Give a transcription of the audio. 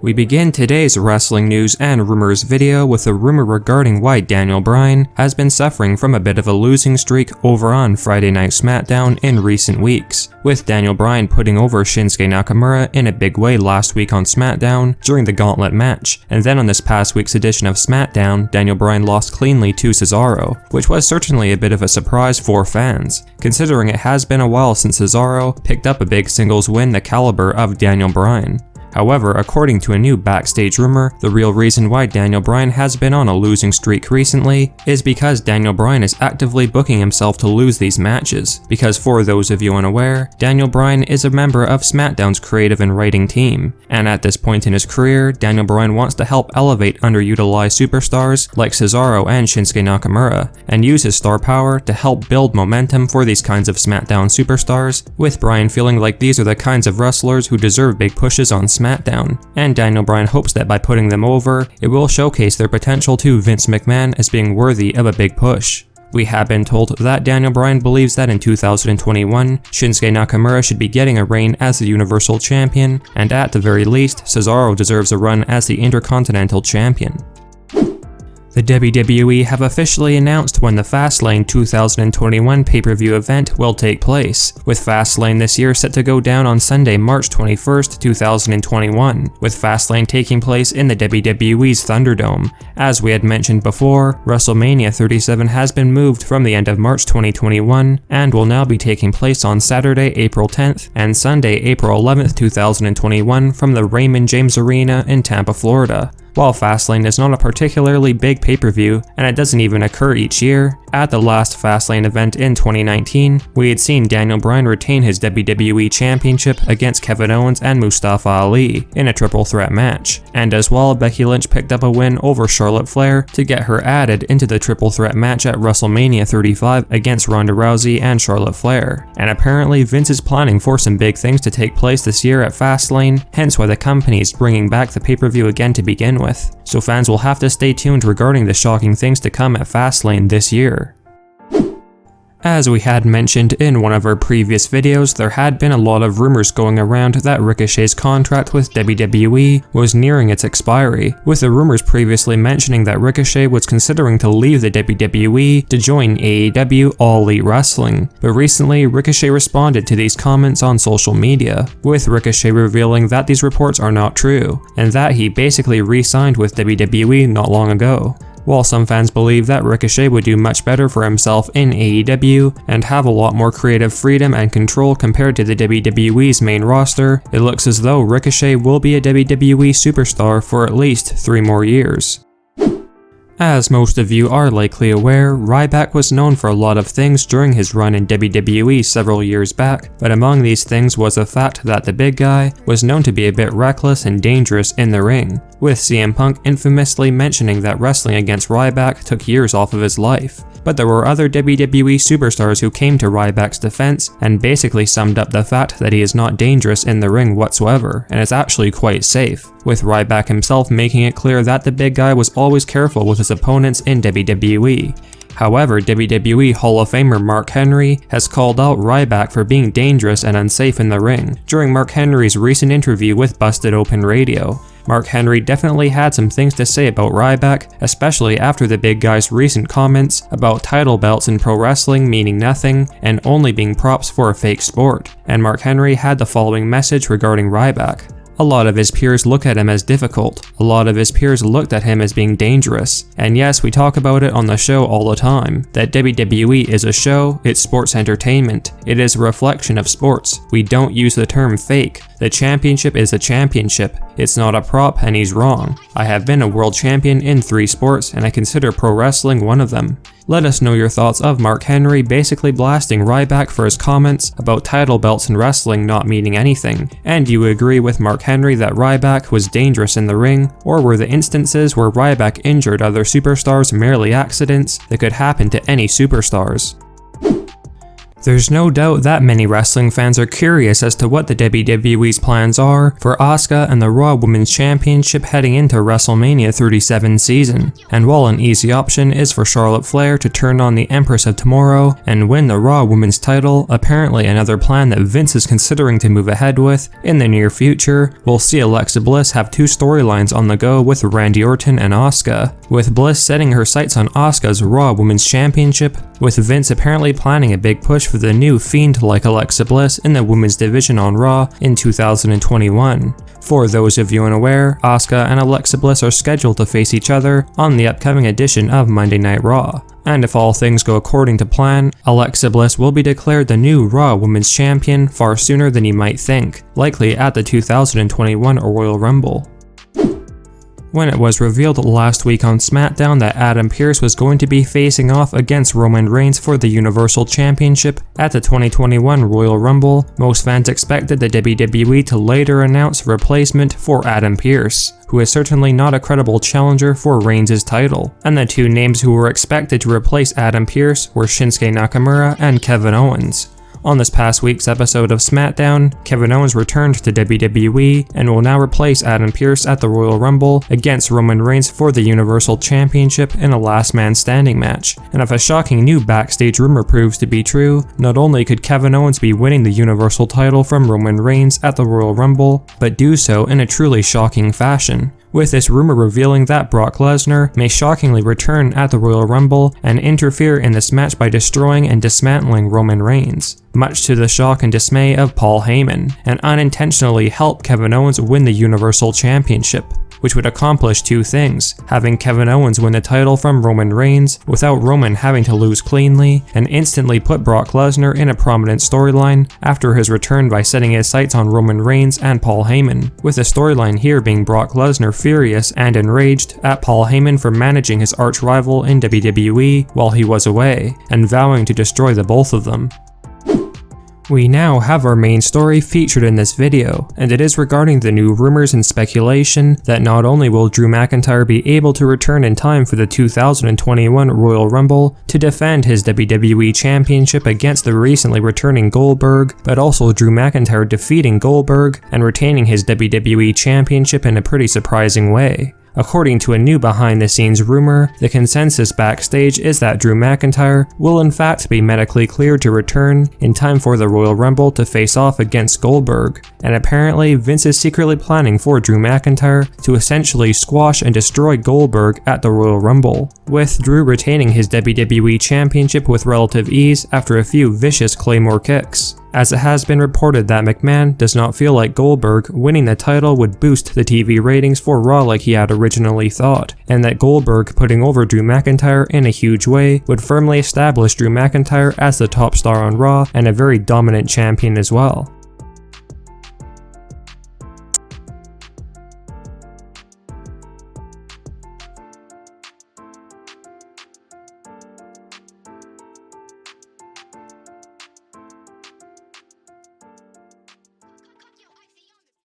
We begin today's wrestling news and rumors video with a rumor regarding why Daniel Bryan has been suffering from a bit of a losing streak over on Friday Night SmackDown in recent weeks, with Daniel Bryan putting over Shinsuke Nakamura in a big way last week on SmackDown during the Gauntlet match, and then on this past week's edition of SmackDown, Daniel Bryan lost cleanly to Cesaro, which was certainly a bit of a surprise for fans, considering it has been a while since Cesaro picked up a big singles win the caliber of Daniel Bryan. However, according to a new backstage rumor, the real reason why Daniel Bryan has been on a losing streak recently is because Daniel Bryan is actively booking himself to lose these matches, because for those of you unaware, Daniel Bryan is a member of SmackDown's creative and writing team, and at this point in his career, Daniel Bryan wants to help elevate underutilized superstars like Cesaro and Shinsuke Nakamura, and use his star power to help build momentum for these kinds of SmackDown superstars, with Bryan feeling like these are the kinds of wrestlers who deserve big pushes on SmackDown, and Daniel Bryan hopes that by putting them over, it will showcase their potential to Vince McMahon as being worthy of a big push. We have been told that Daniel Bryan believes that in 2021, Shinsuke Nakamura should be getting a reign as the Universal Champion, and at the very least, Cesaro deserves a run as the Intercontinental Champion. The WWE have officially announced when the Fastlane 2021 pay-per-view event will take place, with Fastlane this year set to go down on Sunday, March 21st, 2021, with Fastlane taking place in the WWE's Thunderdome. As we had mentioned before, WrestleMania 37 has been moved from the end of March 2021 and will now be taking place on Saturday, April 10th and Sunday, April 11th, 2021 from the Raymond James Arena in Tampa, Florida. While Fastlane is not a particularly big pay-per-view, and it doesn't even occur each year, at the last Fastlane event in 2019, we had seen Daniel Bryan retain his WWE Championship against Kevin Owens and Mustafa Ali in a triple threat match, and as well, Becky Lynch picked up a win over Charlotte Flair to get her added into the triple threat match at WrestleMania 35 against Ronda Rousey and Charlotte Flair, and apparently Vince is planning for some big things to take place this year at Fastlane, hence why the company is bringing back the pay-per-view again to begin with. So fans will have to stay tuned regarding the shocking things to come at Fastlane this year. As we had mentioned in one of our previous videos, there had been a lot of rumors going around that Ricochet's contract with WWE was nearing its expiry, with the rumors previously mentioning that Ricochet was considering to leave the WWE to join AEW All Elite Wrestling. But recently, Ricochet responded to these comments on social media, with Ricochet revealing that these reports are not true, and that he basically re-signed with WWE not long ago. While some fans believe that Ricochet would do much better for himself in AEW and have a lot more creative freedom and control compared to the WWE's main roster, it looks as though Ricochet will be a WWE superstar for at least 3 more years. As most of you are likely aware, Ryback was known for a lot of things during his run in WWE several years back, but among these things was the fact that the big guy was known to be a bit reckless and dangerous in the ring, with CM Punk infamously mentioning that wrestling against Ryback took years off of his life. But there were other WWE superstars who came to Ryback's defense and basically summed up the fact that he is not dangerous in the ring whatsoever and is actually quite safe, with Ryback himself making it clear that the big guy was always careful with his opponents in WWE. However, WWE Hall of Famer Mark Henry has called out Ryback for being dangerous and unsafe in the ring during Mark Henry's recent interview with Busted Open Radio. Mark Henry definitely had some things to say about Ryback, especially after the big guy's recent comments about title belts in pro wrestling meaning nothing and only being props for a fake sport. And Mark Henry had the following message regarding Ryback. A lot of his peers look at him as difficult. A lot of his peers looked at him as being dangerous. And yes, we talk about it on the show all the time, that WWE is a show, it's sports entertainment. It is a reflection of sports. We don't use the term fake. The championship is a championship. It's not a prop, and he's wrong. I have been a world champion in 3 sports, and I consider pro wrestling one of them. Let us know your thoughts of Mark Henry basically blasting Ryback for his comments about title belts in wrestling not meaning anything, and do you agree with Mark Henry that Ryback was dangerous in the ring, or were the instances where Ryback injured other superstars merely accidents that could happen to any superstars? There's no doubt that many wrestling fans are curious as to what the WWE's plans are for Asuka and the Raw Women's Championship heading into WrestleMania 37 season. And while an easy option is for Charlotte Flair to turn on the Empress of Tomorrow and win the Raw Women's title, apparently another plan that Vince is considering to move ahead with in the near future will see Alexa Bliss have two storylines on the go with Randy Orton and Asuka, with Bliss setting her sights on Asuka's Raw Women's Championship, with Vince apparently planning a big push for the new Fiend-like Alexa Bliss in the women's division on Raw in 2021. For those of you unaware, Asuka and Alexa Bliss are scheduled to face each other on the upcoming edition of Monday Night Raw. And if all things go according to plan, Alexa Bliss will be declared the new Raw Women's Champion far sooner than you might think, likely at the 2021 Royal Rumble. When it was revealed last week on SmackDown that Adam Pearce was going to be facing off against Roman Reigns for the Universal Championship at the 2021 Royal Rumble, most fans expected the WWE to later announce a replacement for Adam Pearce, who is certainly not a credible challenger for Reigns' title. And the two names who were expected to replace Adam Pearce were Shinsuke Nakamura and Kevin Owens. On this past week's episode of SmackDown, Kevin Owens returned to WWE and will now replace Adam Pearce at the Royal Rumble against Roman Reigns for the Universal Championship in a last man standing match. And if a shocking new backstage rumor proves to be true, not only could Kevin Owens be winning the Universal title from Roman Reigns at the Royal Rumble, but do so in a truly shocking fashion, with this rumor revealing that Brock Lesnar may shockingly return at the Royal Rumble and interfere in this match by destroying and dismantling Roman Reigns, much to the shock and dismay of Paul Heyman, and unintentionally help Kevin Owens win the Universal Championship, which would accomplish two things: having Kevin Owens win the title from Roman Reigns without Roman having to lose cleanly, and instantly put Brock Lesnar in a prominent storyline after his return by setting his sights on Roman Reigns and Paul Heyman, with the storyline here being Brock Lesnar furious and enraged at Paul Heyman for managing his arch rival in WWE while he was away, and vowing to destroy the both of them. We now have our main story featured in this video, and it is regarding the new rumors and speculation that not only will Drew McIntyre be able to return in time for the 2021 Royal Rumble to defend his WWE Championship against the recently returning Goldberg, but also Drew McIntyre defeating Goldberg and retaining his WWE Championship in a pretty surprising way. According to a new behind-the-scenes rumor, the consensus backstage is that Drew McIntyre will in fact be medically cleared to return in time for the Royal Rumble to face off against Goldberg, and apparently Vince is secretly planning for Drew McIntyre to essentially squash and destroy Goldberg at the Royal Rumble, with Drew retaining his WWE Championship with relative ease after a few vicious Claymore kicks, as it has been reported that McMahon does not feel like Goldberg winning the title would boost the TV ratings for Raw like he had originally thought, and that Goldberg putting over Drew McIntyre in a huge way would firmly establish Drew McIntyre as the top star on Raw and a very dominant champion as well.